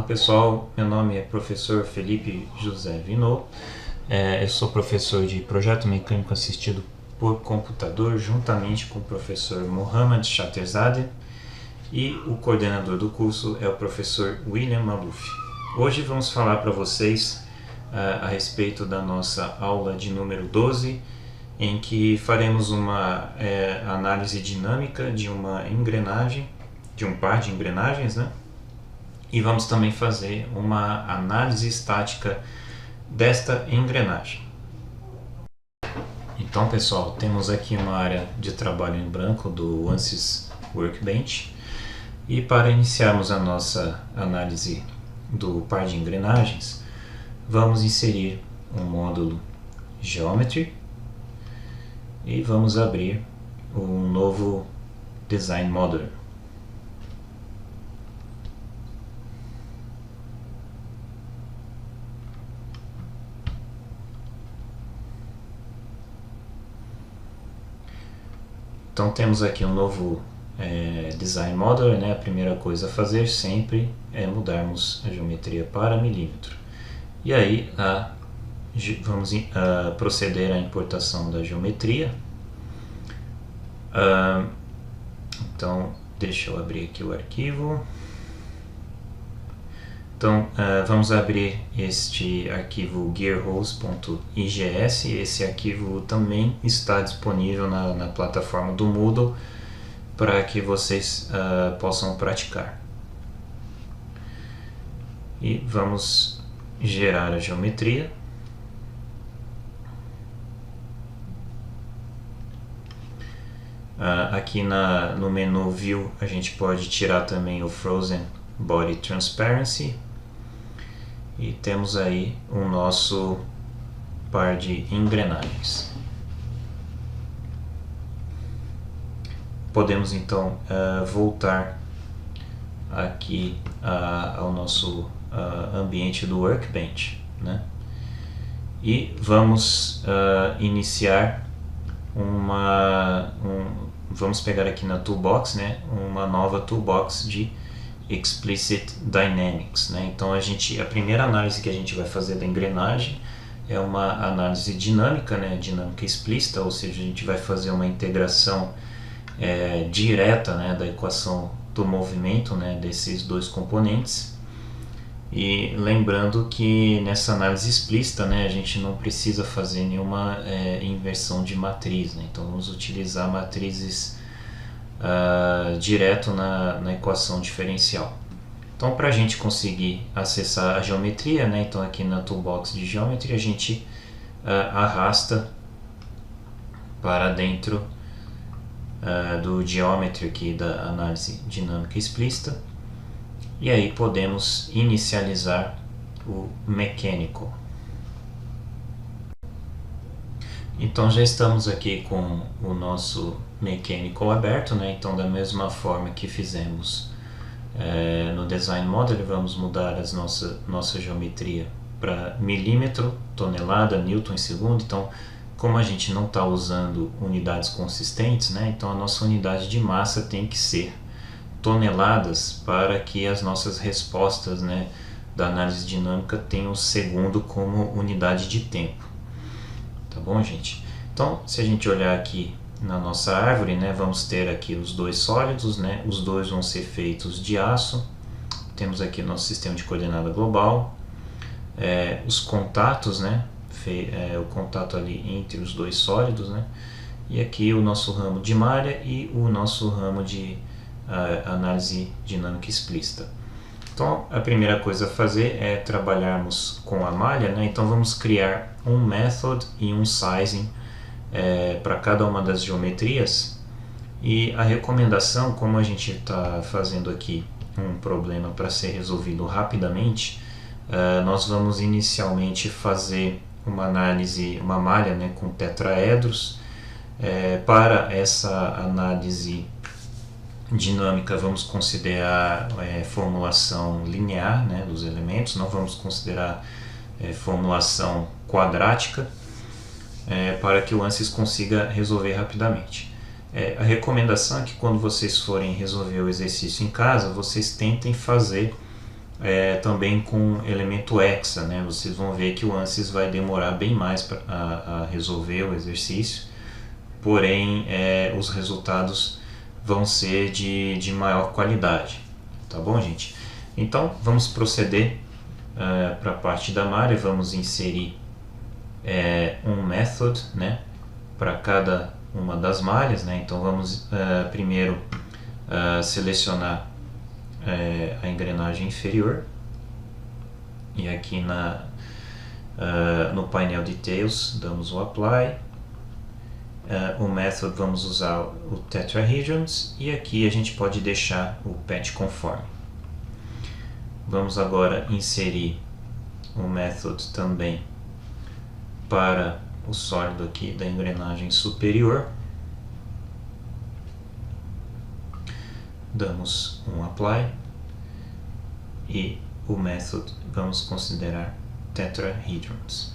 pessoal, meu nome é professor Felipe José Vinot. Eu sou professor de projeto mecânico assistido por computador, juntamente com o professor Mohamed Chatterzadeh, e o coordenador do curso é o professor William Maluf. Hoje vamos falar para vocês a respeito da nossa aula de número 12, em que faremos uma análise dinâmica de uma engrenagem, de um par de engrenagens, né? E vamos também fazer uma análise estática desta engrenagem. Então, pessoal, temos aqui uma área de trabalho em branco do ANSYS Workbench. E para iniciarmos a nossa análise do par de engrenagens, vamos inserir um módulo Geometry e vamos abrir um novo Design Model. Então temos aqui um novo Design Model, né? A primeira coisa a fazer sempre é mudarmos a geometria para milímetro. E aí vamos proceder à importação da geometria. Então deixa eu abrir aqui o arquivo. Então vamos abrir este arquivo gearhose.igs. Esse arquivo também está disponível na plataforma do Moodle para que vocês possam praticar. E vamos gerar a geometria. Aqui no menu View a gente pode tirar também o Frozen Body Transparency. E temos aí o nosso par de engrenagens. Podemos então voltar aqui ao nosso ambiente do Workbench, né? E vamos iniciar vamos pegar aqui na Toolbox, né, uma nova Toolbox de Explicit Dynamics, né? Então a primeira análise que a gente vai fazer da engrenagem é uma análise dinâmica, né? Dinâmica explícita, ou seja, a gente vai fazer uma integração direta, né, da equação do movimento, né, desses dois componentes. E lembrando que nessa análise explícita, né, a gente não precisa fazer nenhuma inversão de matriz, né? Então vamos utilizar matrizes direto na equação diferencial. Então, para a gente conseguir acessar a geometria, né, então aqui na Toolbox de Geometry a gente arrasta para dentro do Geometry aqui da análise dinâmica explícita, e aí podemos inicializar o Mechanical. Então já estamos aqui com o nosso Mechanical aberto, né? Então da mesma forma que fizemos no Design Model, vamos mudar nossa geometria para milímetro, tonelada, newton em segundo. Então, como a gente não está usando unidades consistentes, né? Então a nossa unidade de massa tem que ser toneladas para que as nossas respostas, né, da análise dinâmica tenham o segundo como unidade de tempo. Tá bom, gente? Então, se a gente olhar aqui na nossa árvore, né, vamos ter aqui os dois sólidos, né, os dois vão ser feitos de aço. Temos aqui o nosso sistema de coordenada global, os contatos, né, o contato ali entre os dois sólidos, né, e aqui o nosso ramo de malha e o nosso ramo de análise dinâmica explícita. Então, a primeira coisa a fazer é trabalharmos com a malha, né? Então vamos criar um method e um sizing para cada uma das geometrias. E a recomendação, como a gente está fazendo aqui um problema para ser resolvido rapidamente, nós vamos inicialmente fazer uma análise, uma malha, né, com tetraedros. Para essa análise dinâmica vamos considerar formulação linear, né, dos elementos, não vamos considerar formulação quadrática, para que o ANSYS consiga resolver rapidamente. A recomendação é que quando vocês forem resolver o exercício em casa, vocês tentem fazer também com elemento hexa, né? Vocês vão ver que o ANSYS vai demorar bem mais a resolver o exercício, porém os resultados vão ser de maior qualidade, tá bom, gente? Então vamos proceder para a parte da malha. Vamos inserir um method, né, para cada uma das malhas, né? Então vamos primeiro selecionar a engrenagem inferior, e aqui no painel Details damos o Apply. O method vamos usar o tetrahedrons, e aqui a gente pode deixar o patch conforme. Vamos agora inserir o method também para o sólido aqui da engrenagem superior. Damos um Apply, e o method vamos considerar tetrahedrons.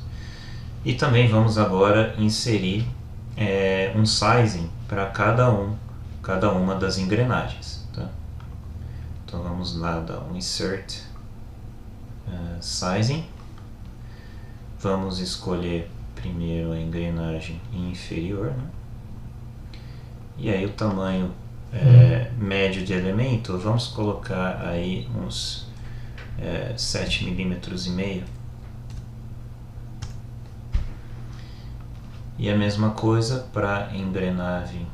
E também vamos agora inserir um sizing para cada uma das engrenagens, tá? Então vamos lá dar um Insert Sizing. Vamos escolher primeiro a engrenagem inferior, né? E aí o tamanho médio de elemento, vamos colocar aí uns 7,5 milímetros. E a mesma coisa para a engrenagem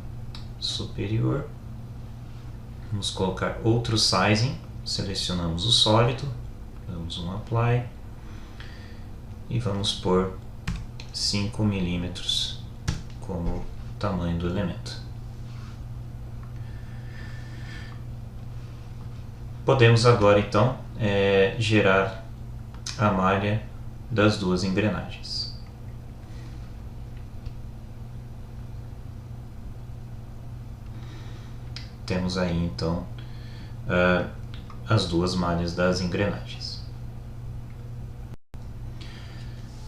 superior. Vamos colocar outro sizing, selecionamos o sólido, damos um Apply, e vamos pôr 5 milímetros como tamanho do elemento. Podemos agora então gerar a malha das duas engrenagens. Temos aí então as duas malhas das engrenagens.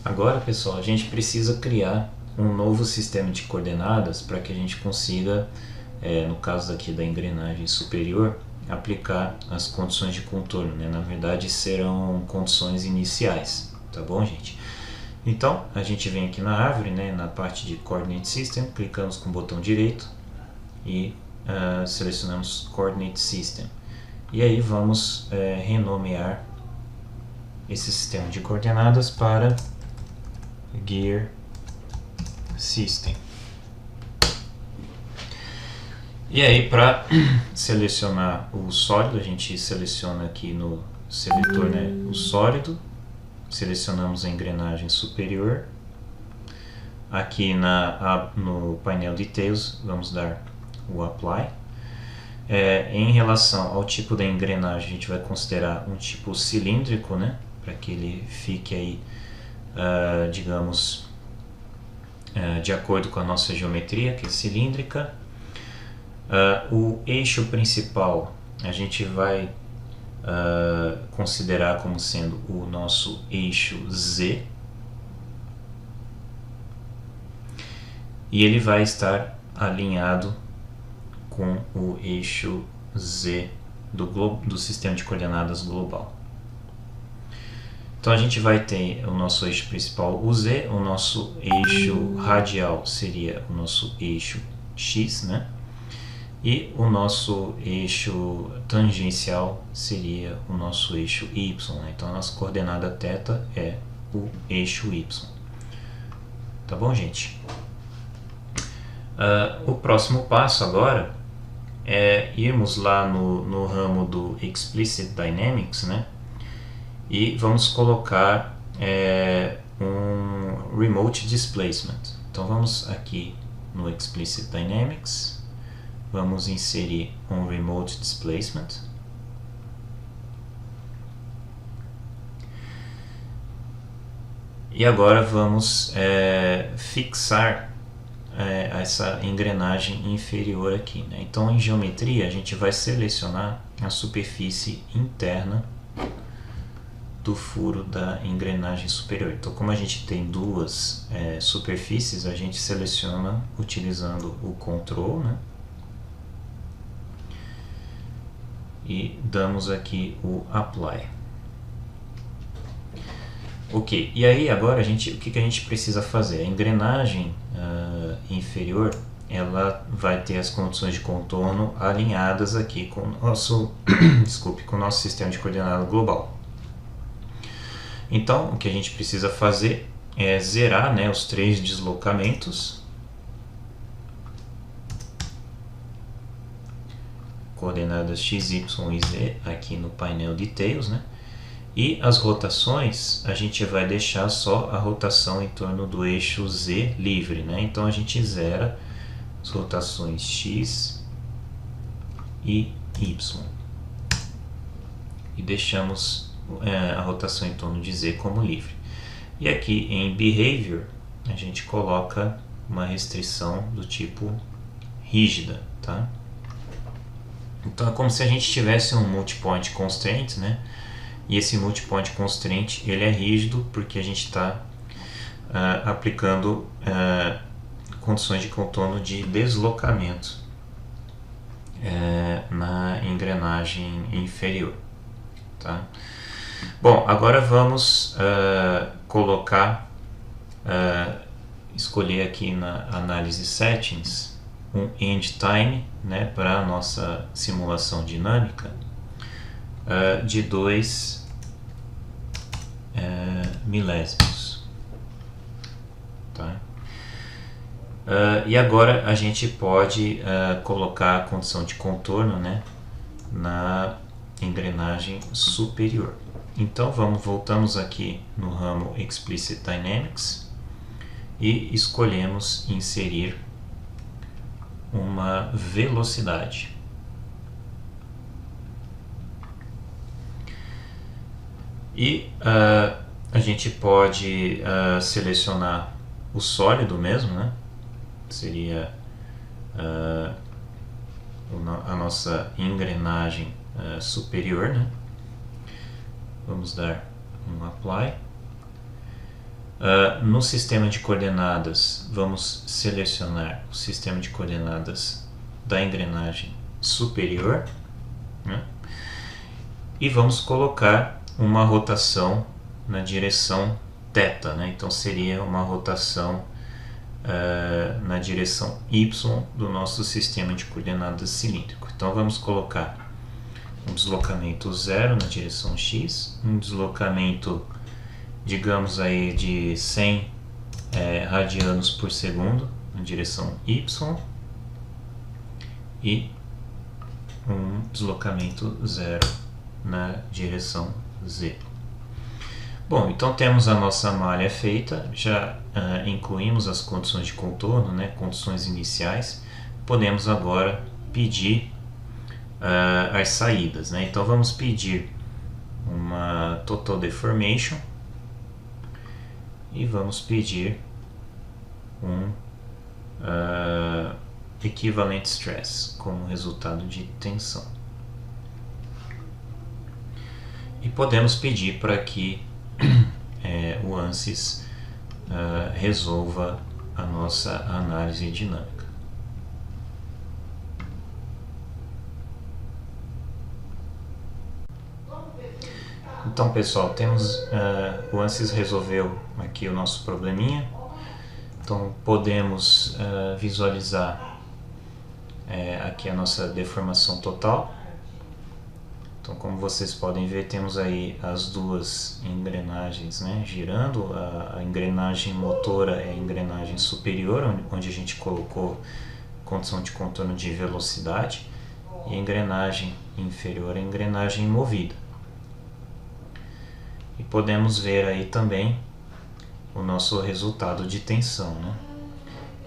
Agora, pessoal, a gente precisa criar um novo sistema de coordenadas para que a gente consiga, no caso aqui da engrenagem superior, aplicar as condições de contorno, né? Na verdade serão condições iniciais, tá bom, gente? Então a gente vem aqui na árvore, né, na parte de Coordinate System, clicamos com o botão direito e selecionamos Coordinate System, e aí vamos renomear esse sistema de coordenadas para Gear System. E aí, para selecionar o sólido, a gente seleciona aqui no seletor, né, o sólido, selecionamos a engrenagem superior. Aqui no painel Details vamos dar o Apply. Em relação ao tipo da engrenagem, a gente vai considerar um tipo cilíndrico, né, para que ele fique aí, digamos, de acordo com a nossa geometria, que é cilíndrica. O eixo principal a gente vai considerar como sendo o nosso eixo Z, e ele vai estar alinhado com o eixo Z do sistema de coordenadas global. Então a gente vai ter o nosso eixo principal, o Z, o nosso eixo radial seria o nosso eixo X, né? E o nosso eixo tangencial seria o nosso eixo Y, né? Então a nossa coordenada θ é o eixo Y. Tá bom, gente? O próximo passo agora é irmos lá no ramo do Explicit Dynamics, né? E vamos colocar um Remote Displacement. Então vamos aqui no Explicit Dynamics, vamos inserir um Remote Displacement. E agora vamos fixar essa engrenagem inferior aqui, né? Então em geometria a gente vai selecionar a superfície interna do furo da engrenagem superior. Então, como a gente tem duas superfícies, a gente seleciona utilizando o Ctrl, né? E damos aqui o Apply. Ok, e aí agora o que a gente precisa fazer? A engrenagem inferior, ela vai ter as condições de contorno alinhadas aqui com o nosso, desculpe, com o nosso sistema de coordenada global. Então, o que a gente precisa fazer é zerar, né, os 3 deslocamentos, coordenadas x, y e z aqui no painel Details, né? E as rotações, a gente vai deixar só a rotação em torno do eixo Z livre, né? Então a gente zera as rotações X e Y. E deixamos a rotação em torno de Z como livre. E aqui em Behavior, a gente coloca uma restrição do tipo rígida, tá? Então é como se a gente tivesse um multipoint constraint, né? E esse multipoint constraint ele é rígido porque a gente está aplicando condições de contorno de deslocamento na engrenagem inferior. Tá? Bom, agora vamos escolher aqui na análise settings um end time, né, para a nossa simulação dinâmica de 2 milésimos. Tá? E agora a gente pode colocar a condição de contorno, né, na engrenagem superior. Então voltamos aqui no ramo Explicit Dynamics e escolhemos inserir uma velocidade. E a gente pode selecionar o sólido mesmo, né? Seria a nossa engrenagem superior, né? Vamos dar um Apply. No sistema de coordenadas, vamos selecionar o sistema de coordenadas da engrenagem superior, né? E vamos colocar uma rotação na direção θ, né? Então seria uma rotação na direção y do nosso sistema de coordenadas cilíndrico. Então vamos colocar um deslocamento 0 na direção x, um deslocamento, digamos aí, de 100 radianos por segundo na direção y e um deslocamento 0 na direção z. Bom, então temos a nossa malha feita, já incluímos as condições de contorno, né, condições iniciais. Podemos agora pedir as saídas, né? Então vamos pedir uma Total Deformation e vamos pedir um Equivalent Stress como resultado de tensão. E podemos pedir para que o ANSYS resolva a nossa análise dinâmica. Então, pessoal, o ANSYS resolveu aqui o nosso probleminha. Então podemos visualizar aqui a nossa deformação total. Então, como vocês podem ver, temos aí as duas engrenagens, né, girando. A engrenagem motora é a engrenagem superior, onde a gente colocou condição de contorno de velocidade, e a engrenagem inferior é a engrenagem movida. E podemos ver aí também o nosso resultado de tensão, né?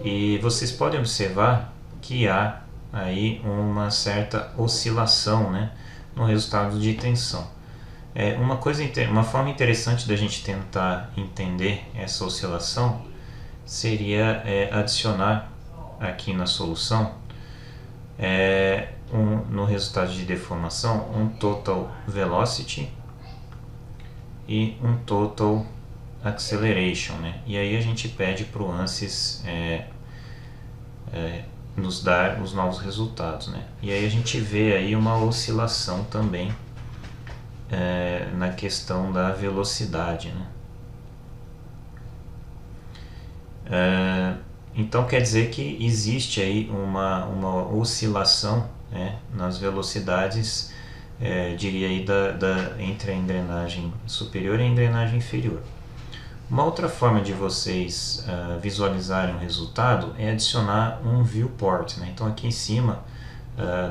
E vocês podem observar que há aí uma certa oscilação, né, no resultado de tensão. Uma forma interessante da gente tentar entender essa oscilação seria adicionar aqui na solução no resultado de deformação um Total Velocity e um Total Acceleration, né? E aí a gente pede para o ANSYS nos dar os novos resultados, né? E aí a gente vê aí uma oscilação também na questão da velocidade, né? Então quer dizer que existe aí uma oscilação, né, nas velocidades, diria aí, entre a engrenagem superior e a engrenagem inferior. Uma outra forma de vocês visualizarem o resultado é adicionar um viewport, né? Então aqui em cima,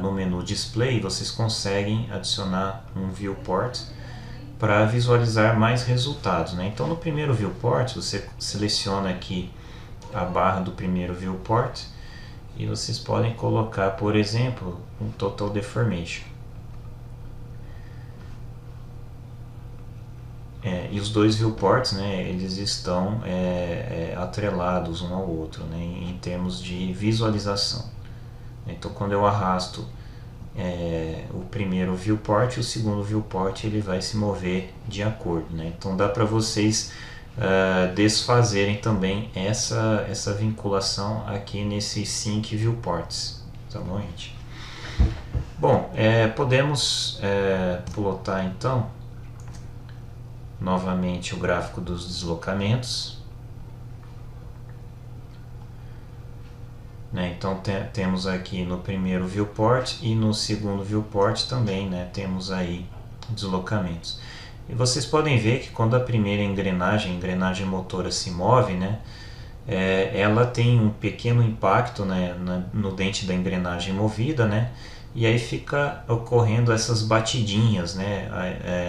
no menu display, vocês conseguem adicionar um viewport para visualizar mais resultados, né? Então no primeiro viewport você seleciona aqui a barra do primeiro viewport e vocês podem colocar, por exemplo, um total deformation. E os dois viewports, né, eles estão atrelados um ao outro, né, em termos de visualização. Então quando eu arrasto o primeiro viewport, o segundo viewport ele vai se mover de acordo, né? Então dá para vocês desfazerem também essa vinculação aqui nesses sync viewports, tá bom, gente? Bom, podemos plotar então novamente o gráfico dos deslocamentos, né? Então temos aqui no primeiro viewport e no segundo viewport também, né, temos aí deslocamentos. E vocês podem ver que quando a primeira engrenagem, a engrenagem motora, se move, né, ela tem um pequeno impacto, né, no dente da engrenagem movida, né, e aí fica ocorrendo essas batidinhas, né,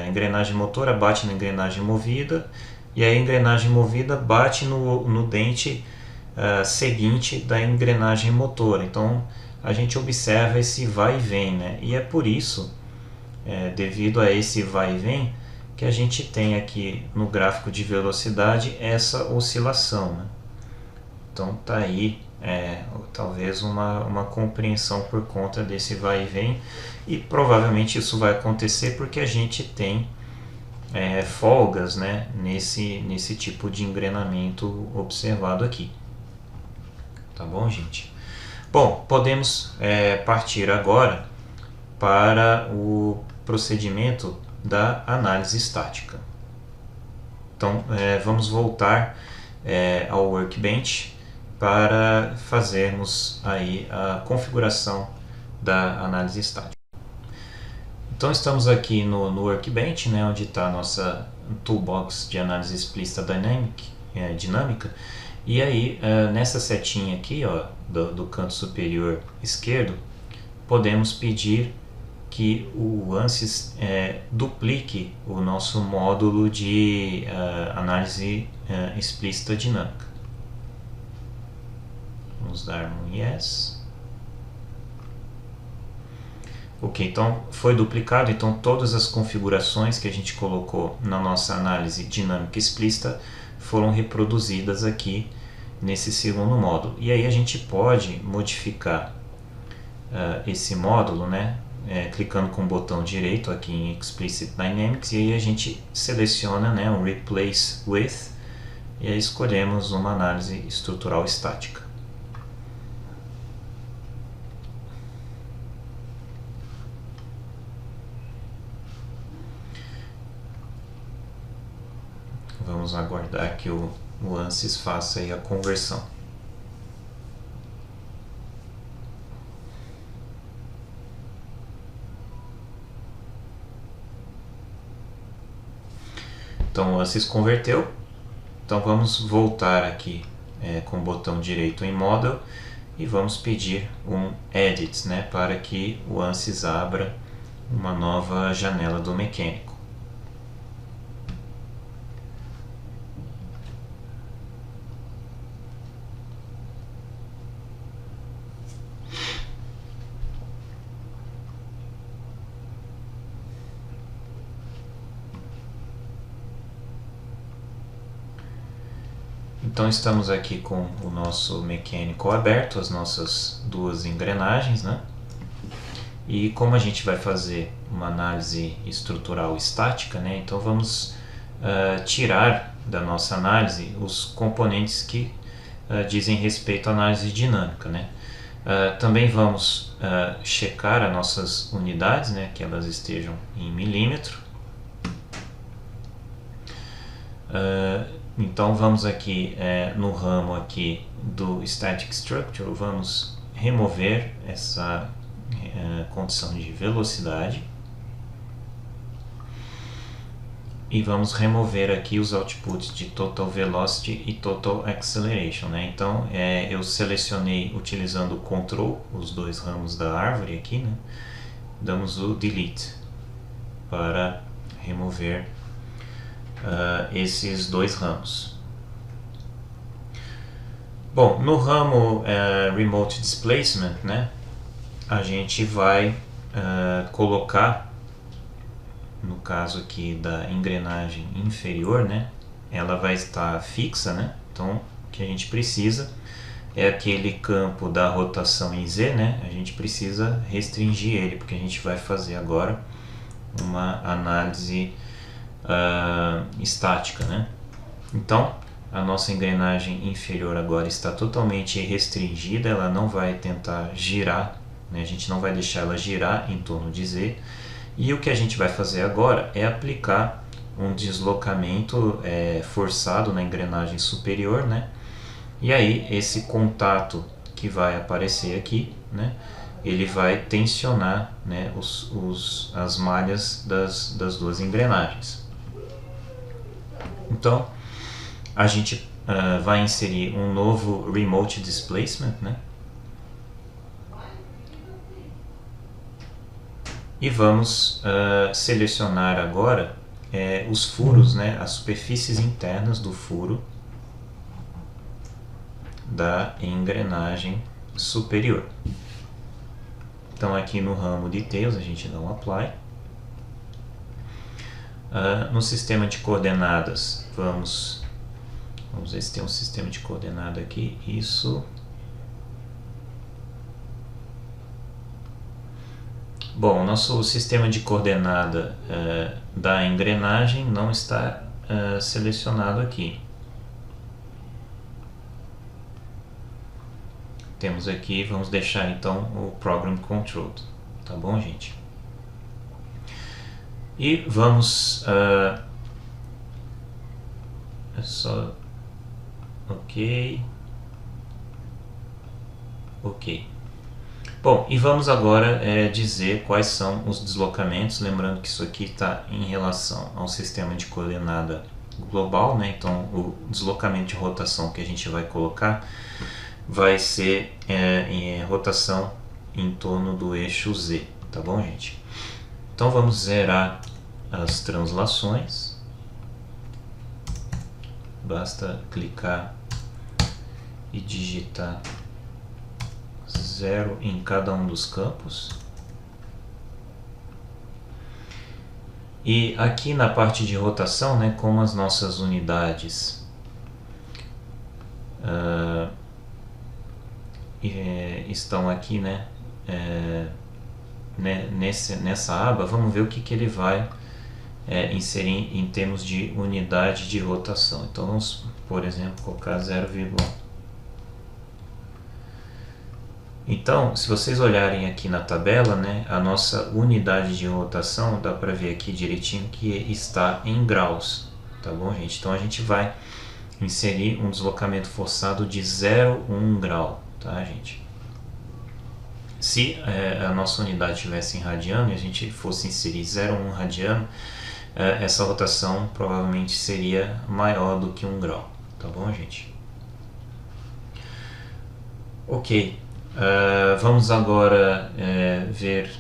a engrenagem motora bate na engrenagem movida e a engrenagem movida bate no dente seguinte da engrenagem motora. Então a gente observa esse vai e vem, né, e é por isso, devido a esse vai e vem, que a gente tem aqui no gráfico de velocidade essa oscilação, né? Então tá aí talvez uma compreensão por conta desse vai e vem, e provavelmente isso vai acontecer porque a gente tem folgas, né, nesse tipo de engrenamento observado aqui. Tá bom, gente? Bom, podemos partir agora para o procedimento da análise estática. Então vamos voltar ao Workbench para fazermos aí a configuração da análise estática. Então estamos aqui no Workbench, né, onde está a nossa toolbox de análise explícita dinâmica, e aí nessa setinha aqui, ó, do canto superior esquerdo, podemos pedir que o ANSYS duplique o nosso módulo de análise explícita dinâmica. Vamos dar um yes. Ok, então foi duplicado, então todas as configurações que a gente colocou na nossa análise dinâmica explícita foram reproduzidas aqui nesse segundo módulo. E aí a gente pode modificar esse módulo, né, clicando com o botão direito aqui em Explicit Dynamics, e aí a gente seleciona, né, um Replace With, e aí escolhemos uma análise estrutural estática. Vamos aguardar que o ANSYS faça aí a conversão. Então o ANSYS converteu. Então vamos voltar aqui com o botão direito em Model e vamos pedir um Edit, né, para que o ANSYS abra uma nova janela do mecânico. Então estamos aqui com o nosso mecânico aberto, as nossas duas engrenagens, né? E como a gente vai fazer uma análise estrutural estática, né? Então vamos tirar da nossa análise os componentes que dizem respeito à análise dinâmica, né? Também vamos checar as nossas unidades, né? Que elas estejam em milímetro. Então vamos aqui no ramo aqui do Static Structure, vamos remover essa condição de velocidade e vamos remover aqui os outputs de Total Velocity e Total Acceleration, né? Então eu selecionei utilizando o Ctrl, os dois ramos da árvore aqui, né? Damos o Delete para remover esses dois ramos. Bom, no ramo Remote Displacement, né, a gente vai colocar, no caso aqui da engrenagem inferior, né, ela vai estar fixa, né, então o que a gente precisa é aquele campo da rotação em Z, né, a gente precisa restringir ele, porque a gente vai fazer agora uma análise estática, né? Então a nossa engrenagem inferior agora está totalmente restringida, ela não vai tentar girar, né? A gente não vai deixar ela girar em torno de Z, e o que a gente vai fazer agora é aplicar um deslocamento forçado na engrenagem superior, né? E aí esse contato que vai aparecer aqui, né, ele vai tensionar, né, as malhas das duas engrenagens. Então a gente vai inserir um novo Remote Displacement, né? E vamos selecionar agora os furos, né, as superfícies internas do furo da engrenagem superior. Então aqui no ramo Details a gente dá um Apply. No sistema de coordenadas, vamos ver se tem um sistema de coordenada aqui. Isso. Bom, o nosso sistema de coordenada da engrenagem não está selecionado aqui. Temos aqui, vamos deixar então o Program Controlled, tá bom, gente? E vamos ok. Bom, e vamos agora dizer quais são os deslocamentos, lembrando que isso aqui está em relação ao sistema de coordenada global, né? Então o deslocamento de rotação que a gente vai colocar vai ser em rotação em torno do eixo Z, tá bom, gente? Então vamos zerar as translações, basta clicar e digitar 0 em cada um dos campos. E aqui na parte de rotação, né, como as nossas unidades estão aqui, né, nessa aba, vamos ver o que ele vai inserir em termos de unidade de rotação. Então vamos, por exemplo, colocar 0,1. Então, se vocês olharem aqui na tabela, né, a nossa unidade de rotação, dá para ver aqui direitinho que está em graus, tá bom, gente? Então a gente vai inserir um deslocamento forçado de 0,1 grau, tá, gente? Se a nossa unidade estivesse em radiano e a gente fosse inserir 0,1 radiano, essa rotação provavelmente seria maior do que 1 grau, tá bom, gente? Ok. Vamos agora ver,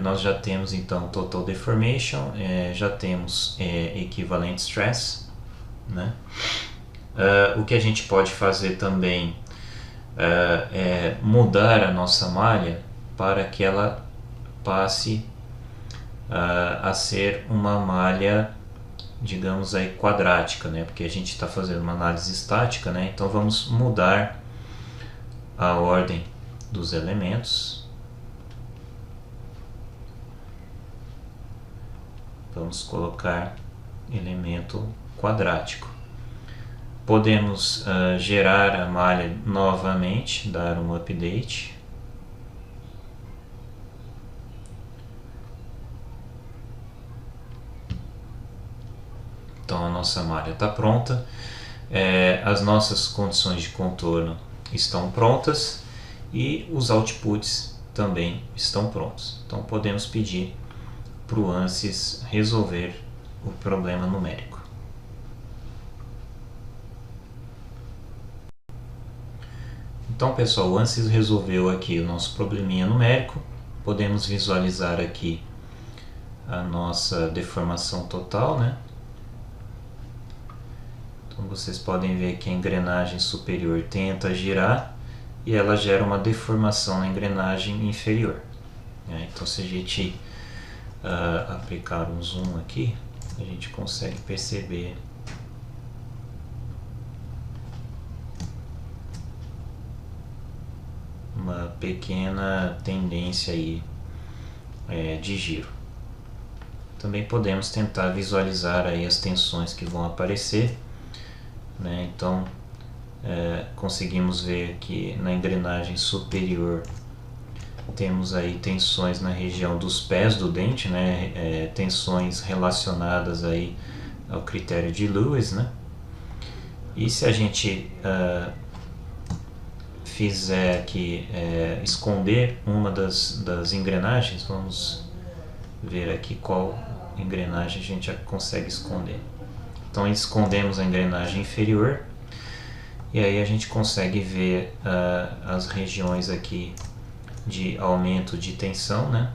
nós já temos então Total Deformation, já temos Equivalent Stress, né? O que a gente pode fazer também é mudar a nossa malha para que ela passe a ser uma malha, digamos aí, quadrática, né? Porque a gente está fazendo uma análise estática, né? Então vamos mudar a ordem dos elementos. Vamos colocar elemento quadrático. Podemos gerar a malha novamente, dar um update. Então a nossa malha está pronta, as nossas condições de contorno estão prontas e os outputs também estão prontos. Então podemos pedir para o ANSYS resolver o problema numérico. Então pessoal, o ANSYS resolveu aqui o nosso probleminha numérico. Podemos visualizar aqui a nossa deformação total, né? Então vocês podem ver que a engrenagem superior tenta girar e ela gera uma deformação na engrenagem inferior. Então se a gente aplicar um zoom aqui, a gente consegue perceber uma pequena tendência aí de giro. Também podemos tentar visualizar aí as tensões que vão aparecer, né? Então conseguimos ver que na engrenagem superior temos aí tensões na região dos pés do dente, né? Tensões relacionadas aí ao critério de Lewis, né? E se a gente fizer aqui esconder uma das engrenagens, vamos ver aqui qual engrenagem a gente já consegue esconder. Então escondemos a engrenagem inferior e aí a gente consegue ver as regiões aqui de aumento de tensão, né?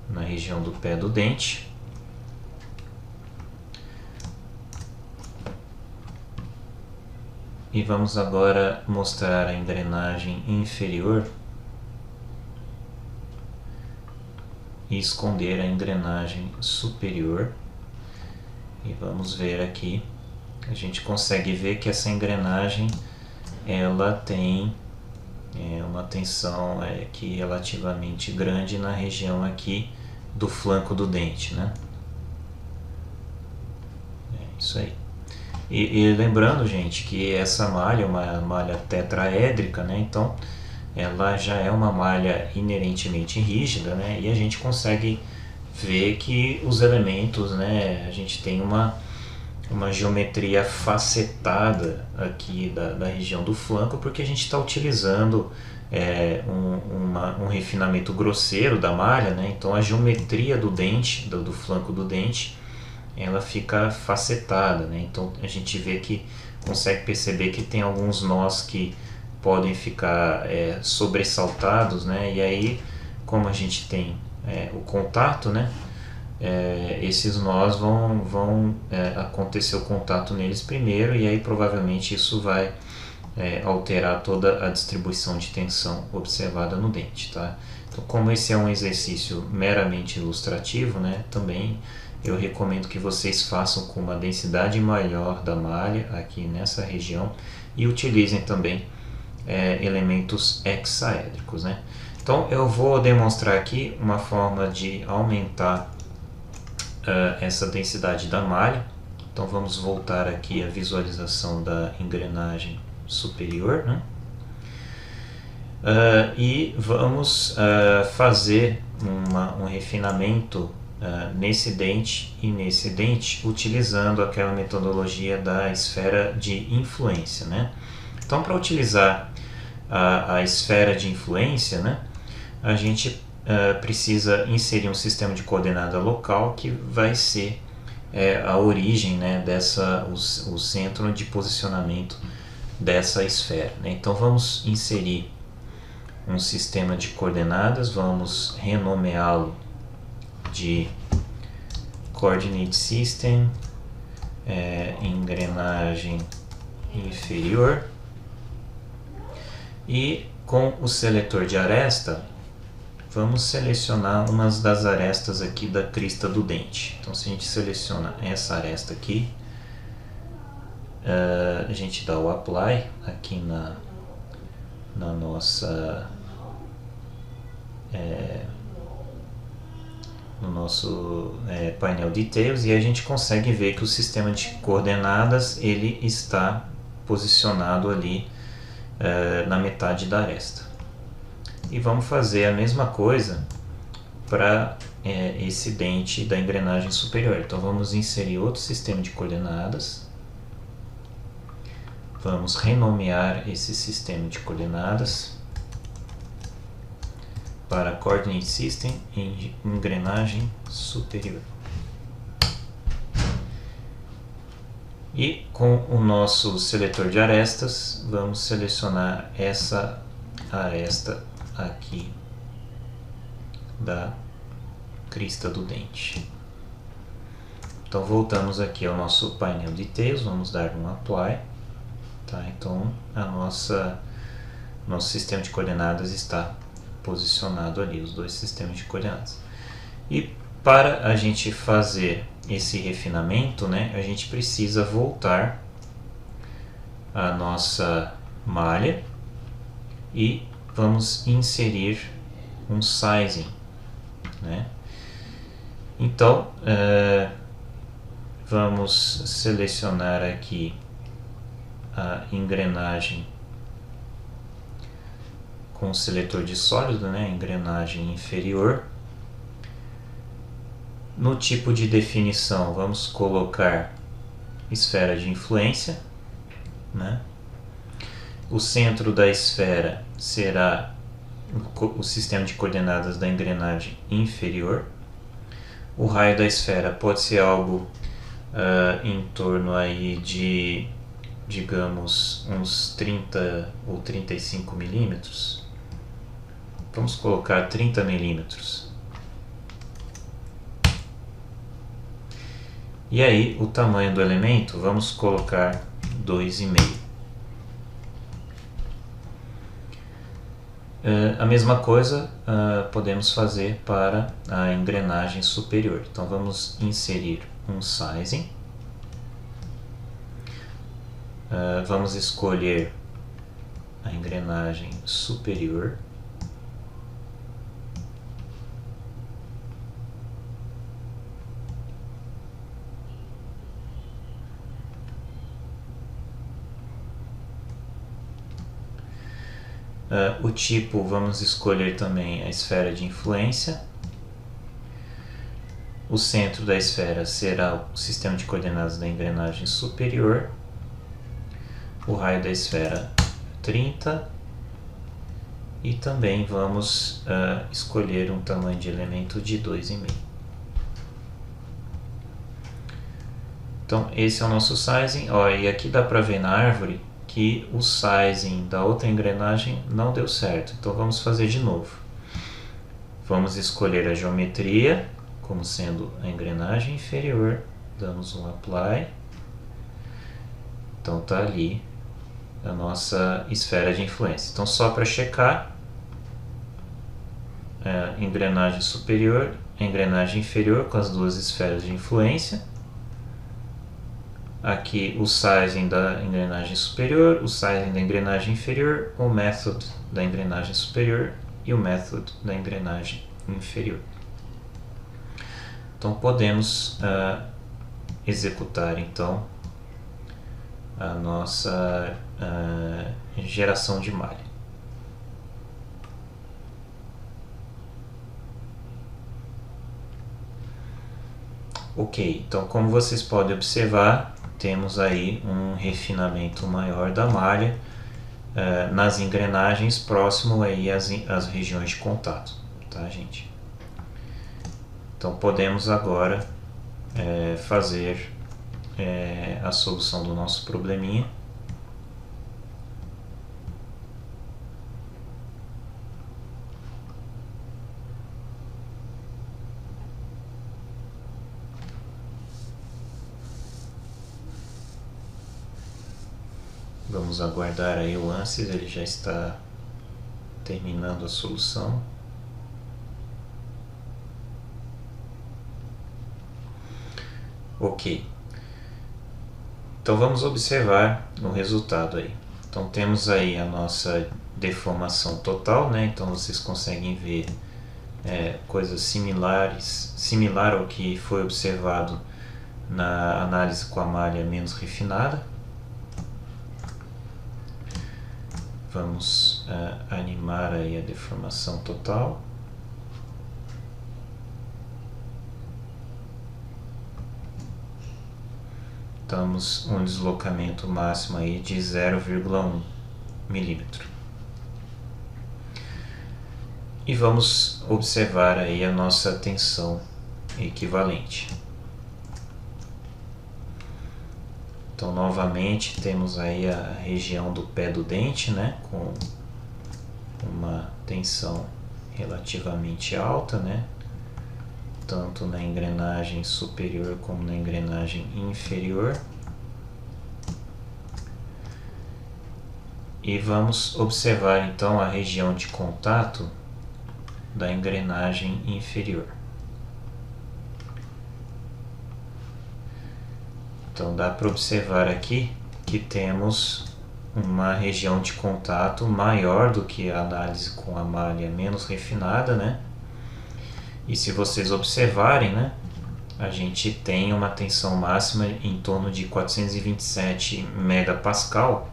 Na região do pé do dente. E vamos agora mostrar a engrenagem inferior e esconder a engrenagem superior. E vamos ver aqui, a gente consegue ver que essa engrenagem ela tem uma tensão aqui relativamente grande na região aqui do flanco do dente, né? Isso aí. E lembrando, gente, que essa malha é uma malha tetraédrica, né? Então ela já é uma malha inerentemente rígida, né? E a gente consegue ver que os elementos, né? A gente tem uma geometria facetada aqui da região do flanco, porque a gente está utilizando um refinamento grosseiro da malha, né? Então a geometria do dente, do flanco do dente, ela fica facetada, né? Então a gente vê que consegue perceber que tem alguns nós que podem ficar sobressaltados, né? E aí, como a gente tem o contato, né? Esses nós vão acontecer o contato neles primeiro, e aí provavelmente isso vai alterar toda a distribuição de tensão observada no dente, tá? Então, como esse é um exercício meramente ilustrativo, né? Também eu recomendo que vocês façam com uma densidade maior da malha aqui nessa região e utilizem também elementos hexaédricos, né? Então eu vou demonstrar aqui uma forma de aumentar essa densidade da malha. Então vamos voltar aqui à visualização da engrenagem superior, né? E vamos fazer um refinamento nesse dente e nesse dente, utilizando aquela metodologia da esfera de influência, né? Então, para utilizar a esfera de influência, né, a gente precisa inserir um sistema de coordenada local que vai ser a origem, né, o centro de posicionamento dessa esfera, né? Então vamos inserir um sistema de coordenadas, vamos renomeá-lo de Coordinate System, engrenagem inferior, e com o seletor de aresta vamos selecionar umas das arestas aqui da crista do dente. Então se a gente seleciona essa aresta aqui, a gente dá o Apply aqui na nossa no nosso painel Details, e a gente consegue ver que o sistema de coordenadas ele está posicionado ali na metade da aresta. E vamos fazer a mesma coisa para esse dente da engrenagem superior. Então vamos inserir outro sistema de coordenadas. Vamos renomear esse sistema de coordenadas para Coordinate System em engrenagem superior. E com o nosso seletor de arestas, vamos selecionar essa aresta aqui da crista do dente. Então voltamos aqui ao nosso painel de Details, vamos dar um Apply. Tá? Então nosso sistema de coordenadas está posicionado ali, os dois sistemas de coordenadas. E para a gente fazer esse refinamento, né, a gente precisa voltar a nossa malha e vamos inserir um sizing, né? Então vamos selecionar aqui a engrenagem com o seletor de sólido, né, engrenagem inferior. No tipo de definição, vamos colocar esfera de influência, né? O centro da esfera será o sistema de coordenadas da engrenagem inferior. O raio da esfera pode ser algo em torno aí de, digamos, uns 30 ou 35 milímetros. Vamos colocar 30 milímetros. E aí, o tamanho do elemento, vamos colocar 2,5. A mesma coisa podemos fazer para a engrenagem superior. Então vamos inserir um sizing. Vamos escolher a engrenagem superior. O tipo, vamos escolher também a esfera de influência. O centro da esfera será o sistema de coordenadas da engrenagem superior. O raio da esfera 30. E também vamos escolher um tamanho de elemento de 2,5. Então esse é o nosso sizing. E aqui dá para ver na árvore que o sizing da outra engrenagem não deu certo. Então vamos fazer de novo. Vamos escolher a geometria como sendo a engrenagem inferior. Damos um Apply. Então está ali a nossa esfera de influência. Então só para checar, engrenagem superior, engrenagem inferior com as duas esferas de influência. Aqui o sizing da engrenagem superior, o sizing da engrenagem inferior, o method da engrenagem superior e o method da engrenagem inferior. Então podemos executar então a nossa geração de malha. Ok, então como vocês podem observar, temos aí um refinamento maior da malha nas engrenagens próximo aí às regiões de contato, tá, gente? Então podemos agora fazer a solução do nosso probleminha. Vamos aguardar aí o ANSYS, ele já está terminando a solução. Ok. Então vamos observar o resultado aí. Então temos aí a nossa deformação total, né? Então vocês conseguem ver coisas similar ao que foi observado na análise com a malha menos refinada. Vamos animar aí a deformação total. notamos um deslocamento máximo aí de 0,1 milímetro. E vamos observar aí a nossa tensão equivalente. Então, novamente, temos aí a região do pé do dente, né, com uma tensão relativamente alta, né, tanto na engrenagem superior como na engrenagem inferior. E vamos observar então a região de contato da engrenagem inferior. Então dá para observar aqui que temos uma região de contato maior do que a análise com a malha menos refinada, né? E se vocês observarem, né, a gente tem uma tensão máxima em torno de 427 megapascal,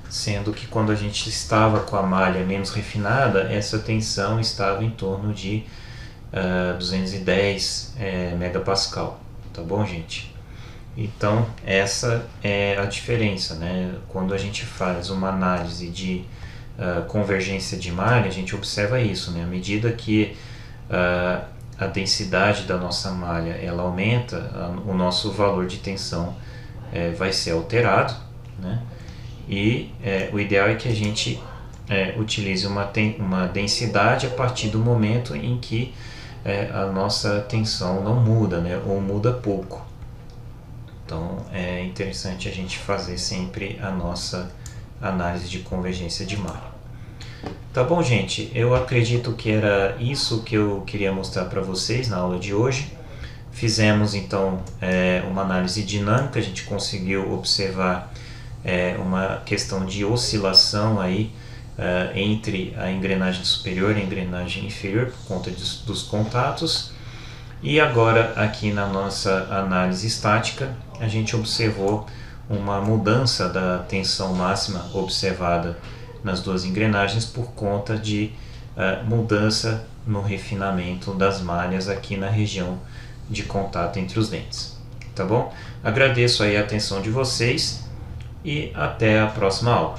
sendo que quando a gente estava com a malha menos refinada, essa tensão estava em torno de 210 megapascal, tá bom, gente? Então, essa é a diferença, né? Quando a gente faz uma análise de convergência de malha, a gente observa isso, né? À medida que a densidade da nossa malha ela aumenta, o nosso valor de tensão vai ser alterado, né? E o ideal é que a gente utilize uma densidade a partir do momento em que a nossa tensão não muda, né? Ou muda pouco. Então é interessante a gente fazer sempre a nossa análise de convergência de malha. Tá bom, gente? Eu acredito que era isso que eu queria mostrar para vocês na aula de hoje. Fizemos então uma análise dinâmica, a gente conseguiu observar uma questão de oscilação aí entre a engrenagem superior e a engrenagem inferior por conta dos contatos. E agora aqui na nossa análise estática a gente observou uma mudança da tensão máxima observada nas duas engrenagens por conta de mudança no refinamento das malhas aqui na região de contato entre os dentes. Tá bom? Agradeço aí a atenção de vocês e até a próxima aula.